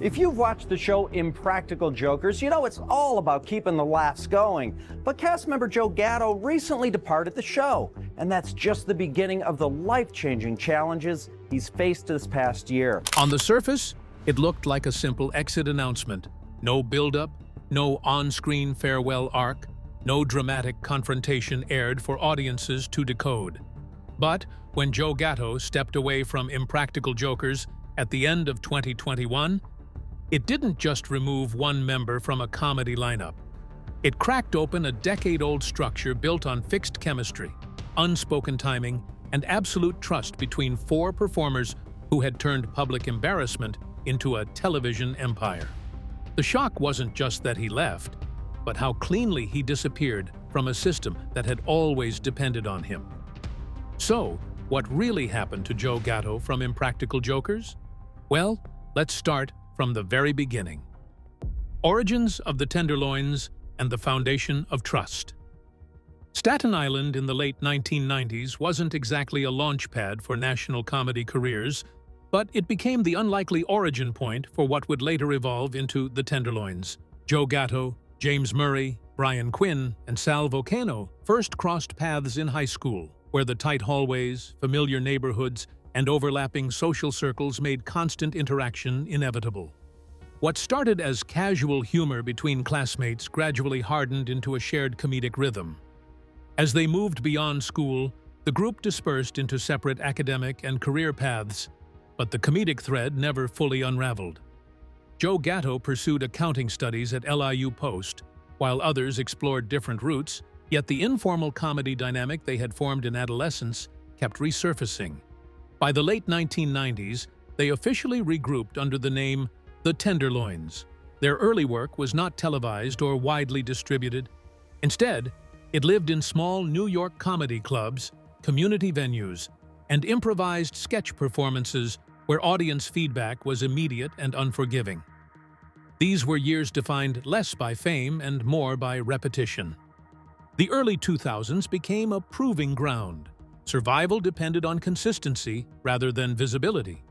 If you've watched the show Impractical Jokers, you know it's all about keeping the laughs going. But cast member Joe Gatto recently departed the show, and that's just the beginning of the life-changing challenges he's faced this past year. On the surface, it looked like a simple exit announcement. No buildup, no on-screen farewell arc, no dramatic confrontation aired for audiences to decode. But when Joe Gatto stepped away from Impractical Jokers at the end of 2021, it didn't just remove one member from a comedy lineup. It cracked open a decade-old structure built on fixed chemistry, unspoken timing, and absolute trust between four performers who had turned public embarrassment into a television empire. The shock wasn't just that he left, but how cleanly he disappeared from a system that had always depended on him. So, what really happened to Joe Gatto from Impractical Jokers? Well, let's start from the very beginning. Origins of the Tenderloins and the foundation of trust. Staten Island in the late 1990s wasn't exactly a launchpad for national comedy careers, but it became the unlikely origin point for what would later evolve into the Tenderloins. Joe Gatto, James Murray, Brian Quinn, and Sal Vulcano first crossed paths in high school, where the tight hallways, familiar neighborhoods, and overlapping social circles made constant interaction inevitable. What started as casual humor between classmates gradually hardened into a shared comedic rhythm. As they moved beyond school, the group dispersed into separate academic and career paths, but the comedic thread never fully unraveled. Joe Gatto pursued accounting studies at LIU Post, while others explored different routes, yet the informal comedy dynamic they had formed in adolescence kept resurfacing. By the late 1990s, they officially regrouped under the name The Tenderloins. Their early work was not televised or widely distributed. Instead, it lived in small New York comedy clubs, community venues, and improvised sketch performances where audience feedback was immediate and unforgiving. These were years defined less by fame and more by repetition. The early 2000s became a proving ground. Survival depended on consistency rather than visibility.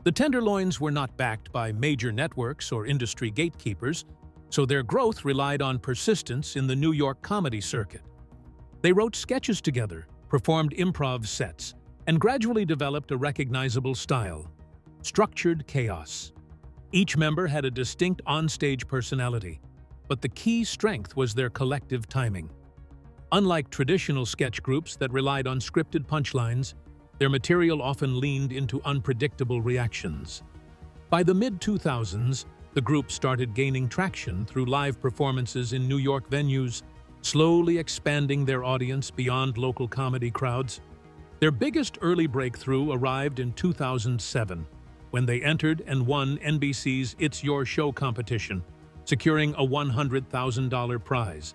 The Tenderloins were not backed by major networks or industry gatekeepers, so their growth relied on persistence in the New York comedy circuit. They wrote sketches together, performed improv sets, and gradually developed a recognizable style: structured chaos. Each member had a distinct onstage personality, but the key strength was their collective timing. Unlike traditional sketch groups that relied on scripted punchlines, their material often leaned into unpredictable reactions. By the mid-2000s, the group started gaining traction through live performances in New York venues, slowly expanding their audience beyond local comedy crowds. Their biggest early breakthrough arrived in 2007, when they entered and won NBC's It's Your Show competition, securing a $100,000 prize.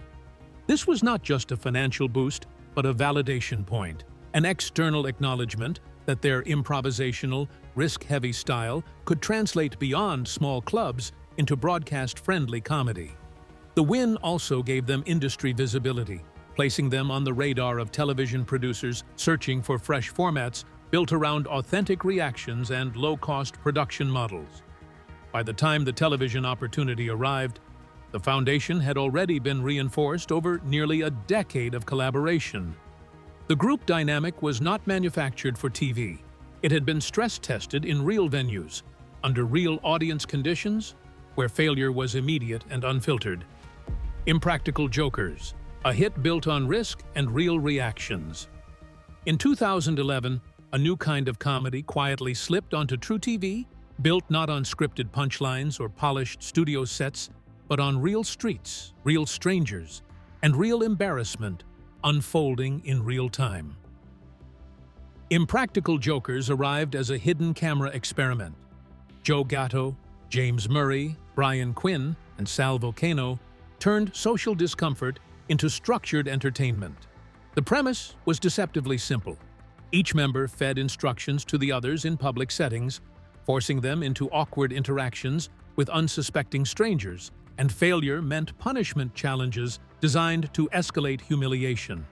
This was not just a financial boost, but a validation point, an external acknowledgement that their improvisational, risk-heavy style could translate beyond small clubs into broadcast-friendly comedy. The win also gave them industry visibility, placing them on the radar of television producers searching for fresh formats built around authentic reactions and low-cost production models. By the time the television opportunity arrived, the foundation had already been reinforced over nearly a decade of collaboration. The group dynamic was not manufactured for TV. It had been stress-tested in real venues, under real audience conditions, where failure was immediate and unfiltered. Impractical Jokers, a hit built on risk and real reactions. In 2011, a new kind of comedy quietly slipped onto True TV, built not on scripted punchlines or polished studio sets, but on real streets, real strangers, and real embarrassment unfolding in real time. Impractical Jokers arrived as a hidden camera experiment. Joe Gatto, James Murray, Brian Quinn, and Sal Vulcano turned social discomfort into structured entertainment. The premise was deceptively simple. Each member fed instructions to the others in public settings, forcing them into awkward interactions with unsuspecting strangers, and failure meant punishment challenges designed to escalate humiliation.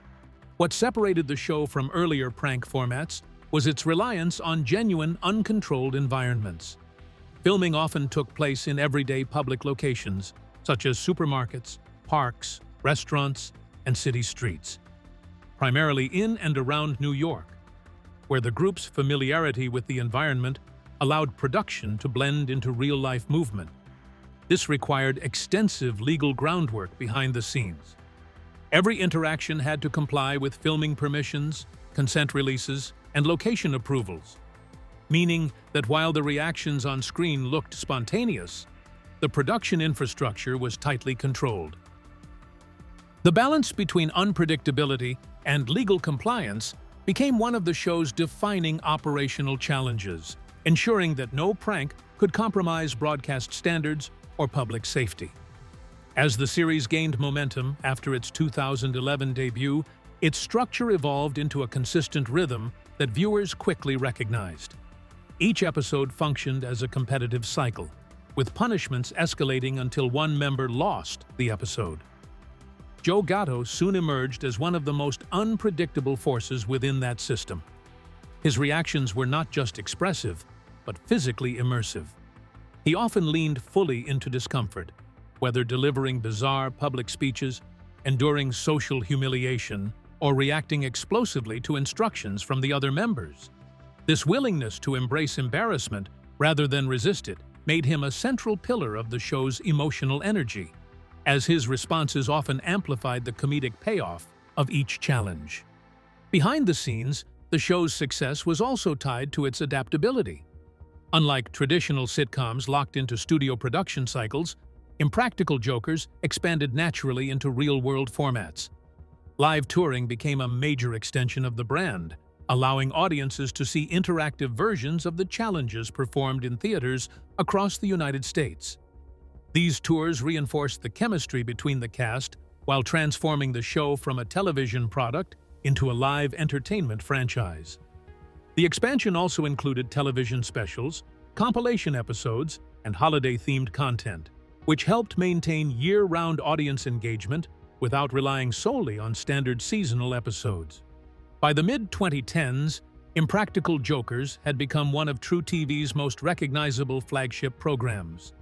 What separated the show from earlier prank formats was its reliance on genuine, uncontrolled environments. Filming often took place in everyday public locations, such as supermarkets, parks, restaurants, and city streets, primarily in and around New York, where the group's familiarity with the environment allowed production to blend into real-life movement. This required extensive legal groundwork behind the scenes. Every interaction had to comply with filming permissions, consent releases, and location approvals, meaning that while the reactions on screen looked spontaneous, the production infrastructure was tightly controlled. The balance between unpredictability and legal compliance became one of the show's defining operational challenges, ensuring that no prank could compromise broadcast standards or public safety. As the series gained momentum after its 2011 debut, its structure evolved into a consistent rhythm that viewers quickly recognized. Each episode functioned as a competitive cycle, with punishments escalating until one member lost the episode. Joe Gatto soon emerged as one of the most unpredictable forces within that system. His reactions were not just expressive, but physically immersive. He often leaned fully into discomfort, whether delivering bizarre public speeches, enduring social humiliation, or reacting explosively to instructions from the other members. This willingness to embrace embarrassment rather than resist it made him a central pillar of the show's emotional energy, as his responses often amplified the comedic payoff of each challenge. Behind the scenes, the show's success was also tied to its adaptability. Unlike traditional sitcoms locked into studio production cycles, Impractical Jokers expanded naturally into real-world formats. Live touring became a major extension of the brand, allowing audiences to see interactive versions of the challenges performed in theaters across the United States. These tours reinforced the chemistry between the cast while transforming the show from a television product into a live entertainment franchise. The expansion also included television specials, compilation episodes, and holiday-themed content, which helped maintain year-round audience engagement without relying solely on standard seasonal episodes. By the mid-2010s, Impractical Jokers had become one of True TV's most recognizable flagship programs.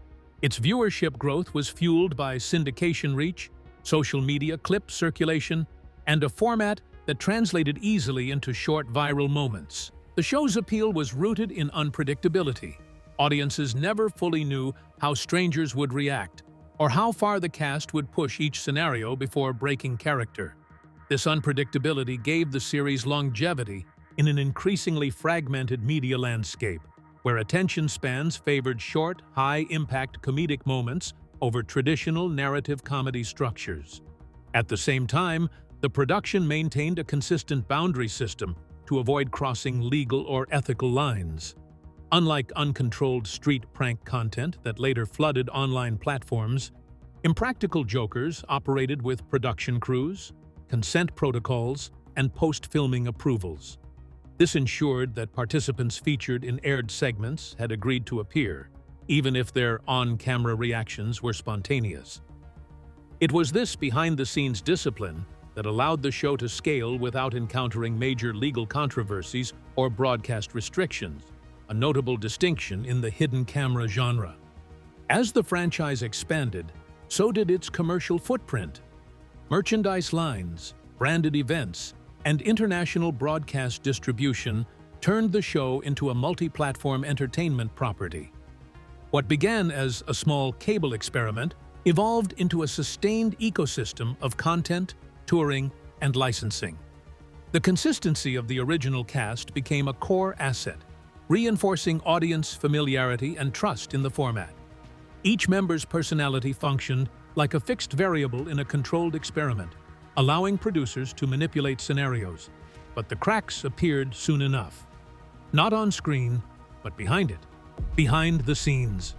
Its viewership growth was fueled by syndication reach, social media clip circulation, and a format that translated easily into short viral moments. The show's appeal was rooted in unpredictability. Audiences never fully knew how strangers would react or how far the cast would push each scenario before breaking character. This unpredictability gave the series longevity in an increasingly fragmented media landscape, where attention spans favored short, high-impact comedic moments over traditional narrative comedy structures. At the same time, the production maintained a consistent boundary system to avoid crossing legal or ethical lines. Unlike uncontrolled street prank content that later flooded online platforms, Impractical Jokers operated with production crews, consent protocols, and post-filming approvals. This ensured that participants featured in aired segments had agreed to appear, even if their on-camera reactions were spontaneous. It was this behind-the-scenes discipline that allowed the show to scale without encountering major legal controversies or broadcast restrictions, a notable distinction in the hidden camera genre. As the franchise expanded, so did its commercial footprint. Merchandise lines, branded events, and international broadcast distribution turned the show into a multi-platform entertainment property. What began as a small cable experiment evolved into a sustained ecosystem of content, touring, and licensing. The consistency of the original cast became a core asset, reinforcing audience familiarity and trust in the format. Each member's personality functioned like a fixed variable in a controlled experiment, allowing producers to manipulate scenarios. But the cracks appeared soon enough. Not on screen, but behind it. Behind the scenes.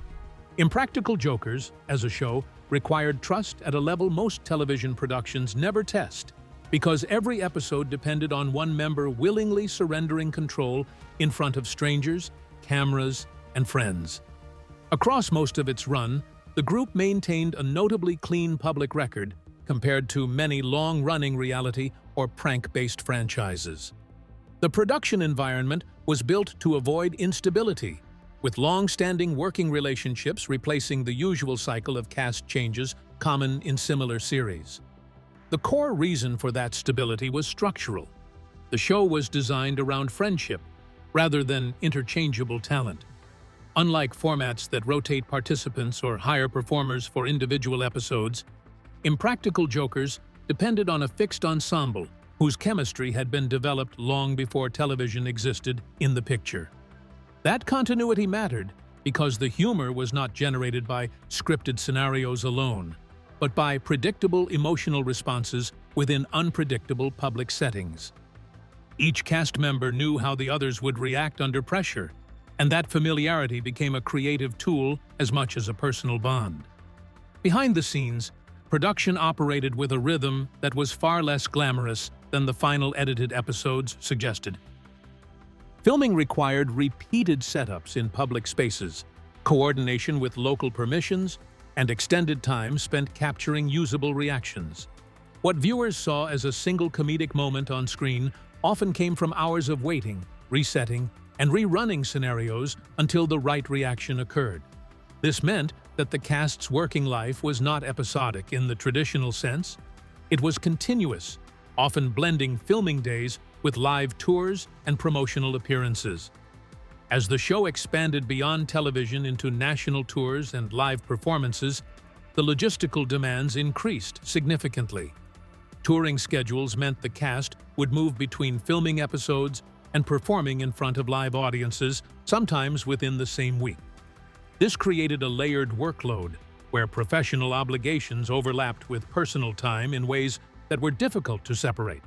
Impractical Jokers, as a show, required trust at a level most television productions never test, because every episode depended on one member willingly surrendering control in front of strangers, cameras, and friends. Across most of its run, the group maintained a notably clean public record compared to many long-running reality or prank-based franchises. The production environment was built to avoid instability, with long-standing working relationships replacing the usual cycle of cast changes common in similar series. The core reason for that stability was structural. The show was designed around friendship, rather than interchangeable talent. Unlike formats that rotate participants or hire performers for individual episodes, Impractical Jokers depended on a fixed ensemble whose chemistry had been developed long before television existed in the picture. That continuity mattered because the humor was not generated by scripted scenarios alone, but by predictable emotional responses within unpredictable public settings. Each cast member knew how the others would react under pressure, and that familiarity became a creative tool as much as a personal bond. Behind the scenes, production operated with a rhythm that was far less glamorous than the final edited episodes suggested. Filming required repeated setups in public spaces, coordination with local permissions, and extended time spent capturing usable reactions. What viewers saw as a single comedic moment on screen often came from hours of waiting, resetting, and rerunning scenarios until the right reaction occurred. This meant that the cast's working life was not episodic in the traditional sense. It was continuous, often blending filming days with live tours and promotional appearances. As the show expanded beyond television into national tours and live performances, the logistical demands increased significantly. Touring schedules meant the cast would move between filming episodes and performing in front of live audiences, sometimes within the same week. This created a layered workload, where professional obligations overlapped with personal time in ways that were difficult to separate.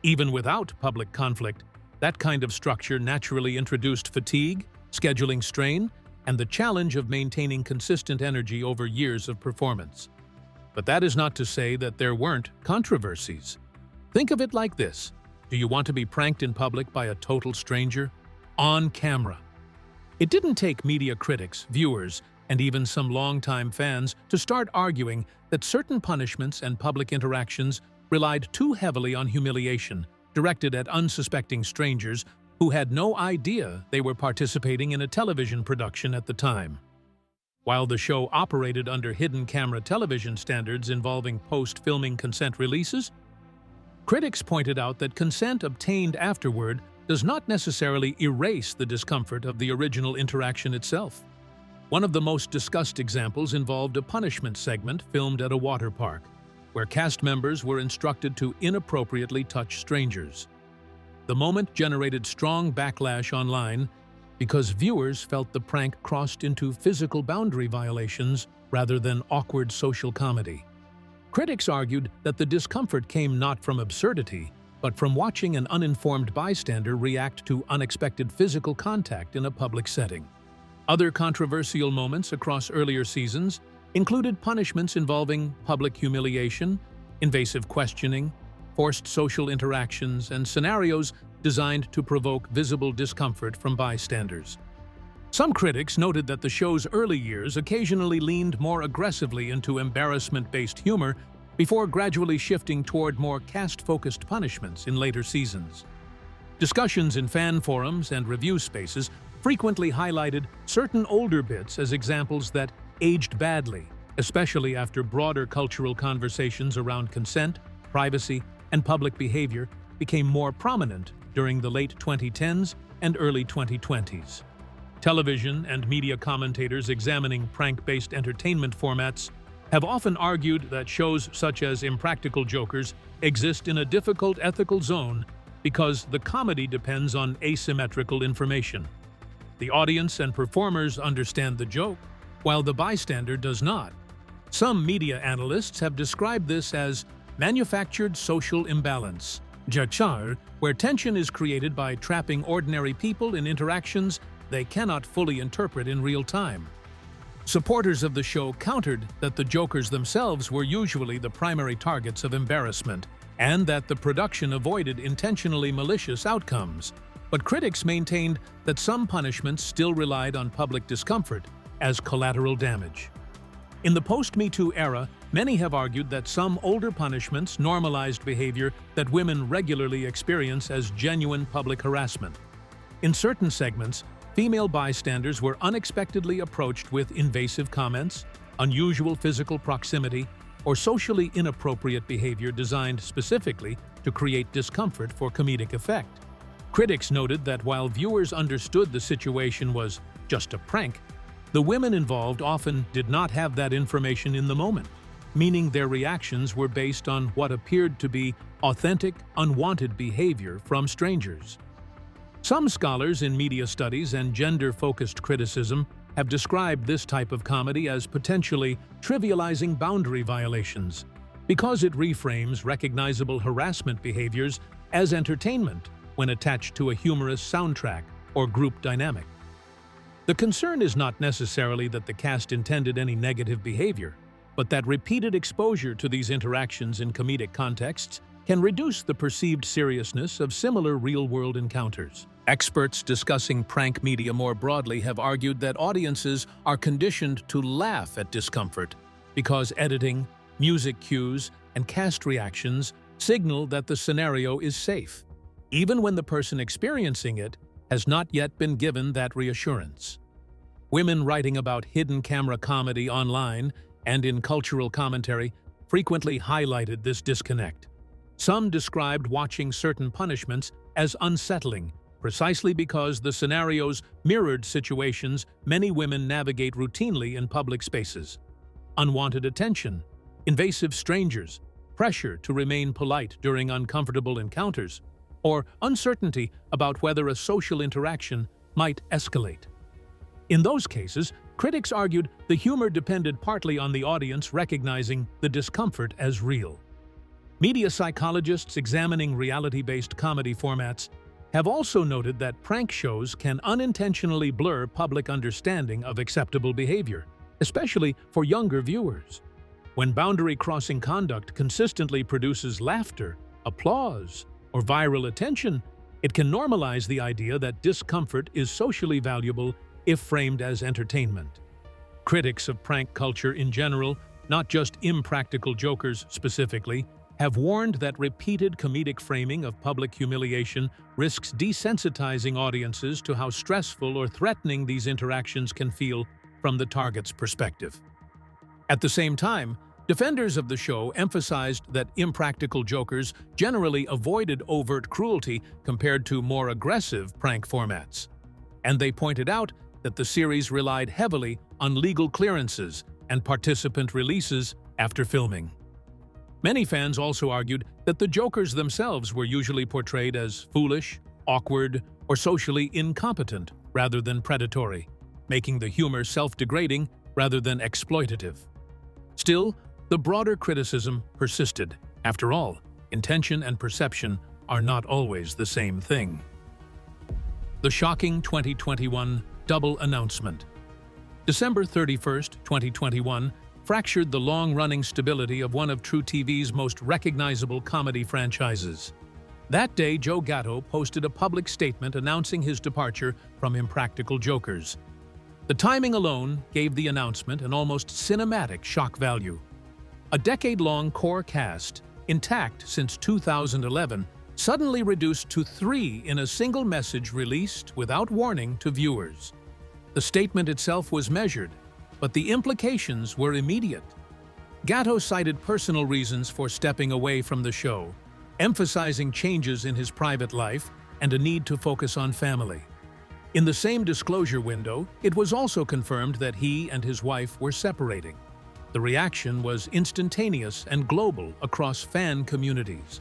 Even without public conflict, that kind of structure naturally introduced fatigue, scheduling strain, and the challenge of maintaining consistent energy over years of performance. But that is not to say that there weren't controversies. Think of it like this. Do you want to be pranked in public by a total stranger? On camera. It didn't take media critics, viewers, and even some longtime fans to start arguing that certain punishments and public interactions relied too heavily on humiliation, directed at unsuspecting strangers who had no idea they were participating in a television production at the time. While the show operated under hidden camera television standards involving post-filming consent releases, critics pointed out that consent obtained afterward does not necessarily erase the discomfort of the original interaction itself. One of the most discussed examples involved a punishment segment filmed at a water park, where cast members were instructed to inappropriately touch strangers. The moment generated strong backlash online because viewers felt the prank crossed into physical boundary violations rather than awkward social comedy. Critics argued that the discomfort came not from absurdity, but from watching an uninformed bystander react to unexpected physical contact in a public setting. Other controversial moments across earlier seasons included punishments involving public humiliation, invasive questioning, forced social interactions, and scenarios designed to provoke visible discomfort from bystanders. Some critics noted that the show's early years occasionally leaned more aggressively into embarrassment-based humor before gradually shifting toward more cast-focused punishments in later seasons. Discussions in fan forums and review spaces frequently highlighted certain older bits as examples that aged badly, especially after broader cultural conversations around consent, privacy, and public behavior became more prominent during the late 2010s and early 2020s. Television and media commentators examining prank-based entertainment formats have often argued that shows such as Impractical Jokers exist in a difficult ethical zone because the comedy depends on asymmetrical information. The audience and performers understand the joke, while the bystander does not. Some media analysts have described this as manufactured social imbalance, where tension is created by trapping ordinary people in interactions they cannot fully interpret in real time. Supporters of the show countered that the jokers themselves were usually the primary targets of embarrassment, and that the production avoided intentionally malicious outcomes. But critics maintained that some punishments still relied on public discomfort as collateral damage. In the post-Me Too era, many have argued that some older punishments normalized behavior that women regularly experience as genuine public harassment. In certain segments, Female bystanders were unexpectedly approached with invasive comments, unusual physical proximity, or socially inappropriate behavior designed specifically to create discomfort for comedic effect. Critics noted that while viewers understood the situation was just a prank, the women involved often did not have that information in the moment, meaning their reactions were based on what appeared to be authentic, unwanted behavior from strangers. Some scholars in media studies and gender-focused criticism have described this type of comedy as potentially trivializing boundary violations, because it reframes recognizable harassment behaviors as entertainment when attached to a humorous soundtrack or group dynamic. The concern is not necessarily that the cast intended any negative behavior, but that repeated exposure to these interactions in comedic contexts can reduce the perceived seriousness of similar real-world encounters. Experts discussing prank media more broadly have argued that audiences are conditioned to laugh at discomfort because editing, music cues, and cast reactions signal that the scenario is safe, even when the person experiencing it has not yet been given that reassurance. Women writing about hidden camera comedy online and in cultural commentary frequently highlighted this disconnect. Some described watching certain punishments as unsettling, precisely because the scenarios mirrored situations many women navigate routinely in public spaces. Unwanted attention, invasive strangers, pressure to remain polite during uncomfortable encounters, or uncertainty about whether a social interaction might escalate. In those cases, critics argued the humor depended partly on the audience recognizing the discomfort as real. Media psychologists examining reality-based comedy formats have also noted that prank shows can unintentionally blur public understanding of acceptable behavior, especially for younger viewers. When boundary-crossing conduct consistently produces laughter, applause, or viral attention, it can normalize the idea that discomfort is socially valuable if framed as entertainment. Critics of prank culture in general, not just Impractical Jokers specifically, have warned that repeated comedic framing of public humiliation risks desensitizing audiences to how stressful or threatening these interactions can feel from the target's perspective. At the same time, defenders of the show emphasized that Impractical Jokers generally avoided overt cruelty compared to more aggressive prank formats, and they pointed out that the series relied heavily on legal clearances and participant releases after filming. Many fans also argued that the Jokers themselves were usually portrayed as foolish, awkward, or socially incompetent rather than predatory, making the humor self-degrading rather than exploitative. Still, the broader criticism persisted. After all, intention and perception are not always the same thing. The shocking 2021 double announcement. December 31, 2021, fractured the long-running stability of one of True TV's most recognizable comedy franchises. That day, Joe Gatto posted a public statement announcing his departure from Impractical Jokers. The timing alone gave the announcement an almost cinematic shock value. A decade-long core cast, intact since 2011, suddenly reduced to 3 in a single message released without warning to viewers. The statement itself was measured, but the implications were immediate. Gatto cited personal reasons for stepping away from the show, emphasizing changes in his private life and a need to focus on family. In the same disclosure window, it was also confirmed that he and his wife were separating. The reaction was instantaneous and global across fan communities.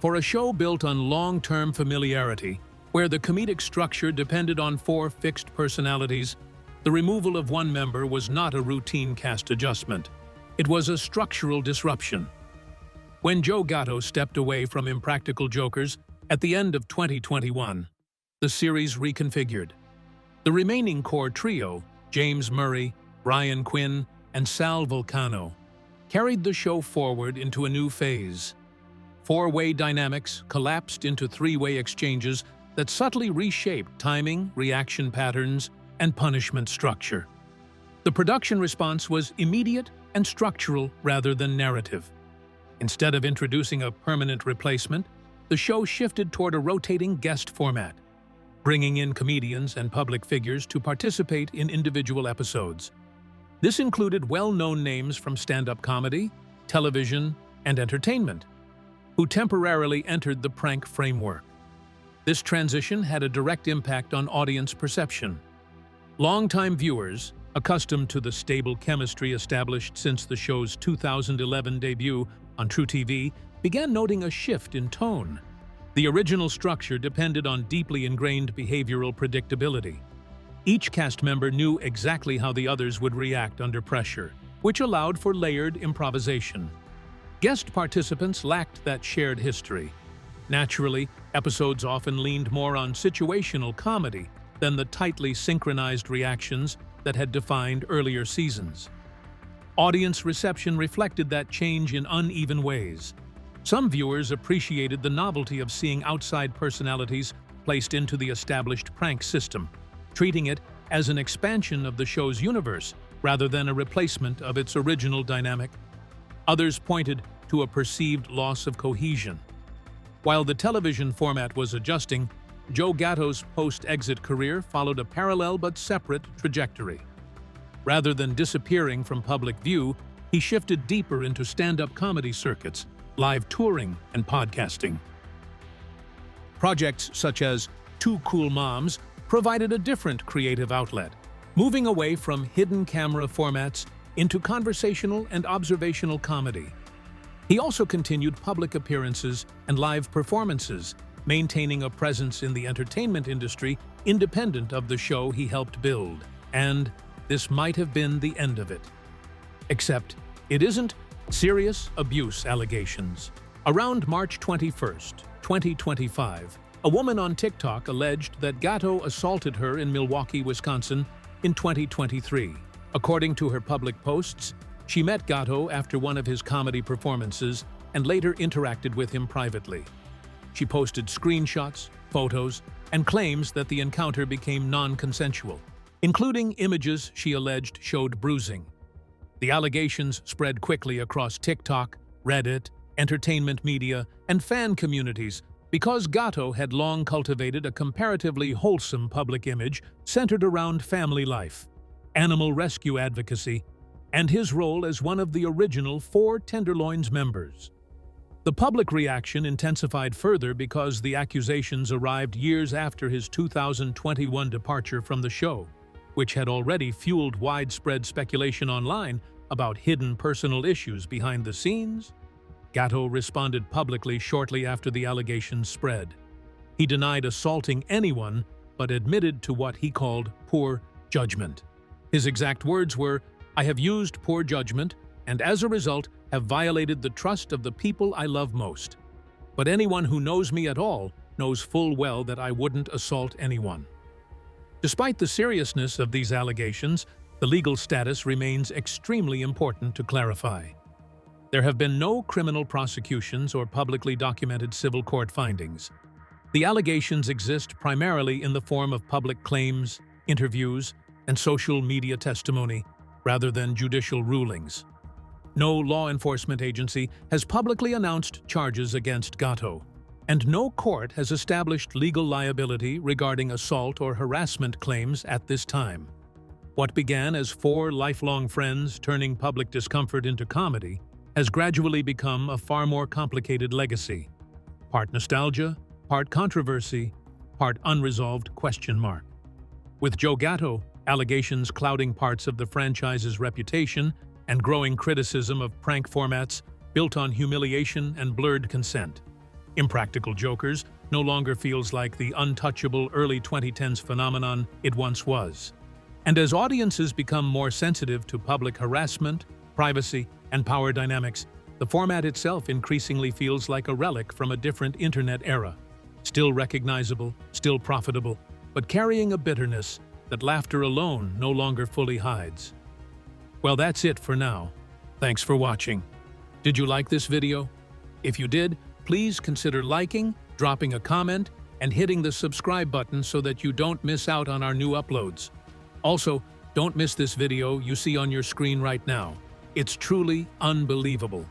For a show built on long-term familiarity, where the comedic structure depended on 4 fixed personalities, the removal of one member was not a routine cast adjustment. It was a structural disruption. When Joe Gatto stepped away from Impractical Jokers at the end of 2021, the series reconfigured. The remaining core trio, James Murray, Brian Quinn, and Sal Vulcano, carried the show forward into a new phase. 4-way dynamics collapsed into 3-way exchanges that subtly reshaped timing, reaction patterns, and punishment structure. The production response was immediate and structural rather than narrative. Instead of introducing a permanent replacement, the show shifted toward a rotating guest format. bringing in comedians and public figures to participate in individual episodes. This included well-known names from stand-up comedy, television, and entertainment, who temporarily entered the prank framework. This transition had a direct impact on audience perception. Longtime viewers, accustomed to the stable chemistry established since the show's 2011 debut on True TV, began noting a shift in tone. The original structure depended on deeply ingrained behavioral predictability. Each cast member knew exactly how the others would react under pressure, which allowed for layered improvisation. Guest participants lacked that shared history. Naturally, episodes often leaned more on situational comedy than the tightly synchronized reactions that had defined earlier seasons. Audience reception reflected that change in uneven ways. Some viewers appreciated the novelty of seeing outside personalities placed into the established prank system, treating it as an expansion of the show's universe rather than a replacement of its original dynamic. Others pointed to a perceived loss of cohesion. While the television format was adjusting, Joe Gatto's post-exit career followed a parallel but separate trajectory. Rather than disappearing from public view, he shifted deeper into stand-up comedy circuits, live touring, and podcasting. Projects such as Two Cool Moms provided a different creative outlet, moving away from hidden camera formats into conversational and observational comedy. He also continued public appearances and live performances, maintaining a presence in the entertainment industry independent of the show he helped build. And this might have been the end of it. Except it isn't. Serious abuse allegations. Around March 21st, 2025, a woman on TikTok alleged that Gatto assaulted her in Milwaukee, Wisconsin in 2023. According to her public posts, she met Gatto after one of his comedy performances and later interacted with him privately. She posted screenshots, photos, and claims that the encounter became non-consensual, including images she alleged showed bruising. The allegations spread quickly across TikTok, Reddit, entertainment media, and fan communities because Gatto had long cultivated a comparatively wholesome public image centered around family life, animal rescue advocacy, and his role as one of the original 4 Tenderloins members. The public reaction intensified further because the accusations arrived years after his 2021 departure from the show, which had already fueled widespread speculation online about hidden personal issues behind the scenes. Gatto responded publicly shortly after the allegations spread. He denied assaulting anyone, but admitted to what he called poor judgment. His exact words were, "I have used poor judgment, and as a result have violated the trust of the people I love most. But anyone who knows me at all knows full well that I wouldn't assault anyone." Despite the seriousness of these allegations, the legal status remains extremely important to clarify. There have been no criminal prosecutions or publicly documented civil court findings. The allegations exist primarily in the form of public claims, interviews, and social media testimony, rather than judicial rulings. No law enforcement agency has publicly announced charges against Gatto, and no court has established legal liability regarding assault or harassment claims at this time. What began as 4 lifelong friends turning public discomfort into comedy has gradually become a far more complicated legacy. Part nostalgia, part controversy, part unresolved question mark. With Joe Gatto, allegations clouding parts of the franchise's reputation and growing criticism of prank formats built on humiliation and blurred consent. Impractical Jokers no longer feels like the untouchable early 2010s phenomenon it once was. And as audiences become more sensitive to public harassment, privacy, and power dynamics, the format itself increasingly feels like a relic from a different internet era. Still recognizable, still profitable, but carrying a bitterness that laughter alone no longer fully hides. Well, that's it for now. Thanks for watching. Did you like this video? If you did, please consider liking, dropping a comment, and hitting the subscribe button so that you don't miss out on our new uploads. Also, don't miss this video you see on your screen right now. It's truly unbelievable.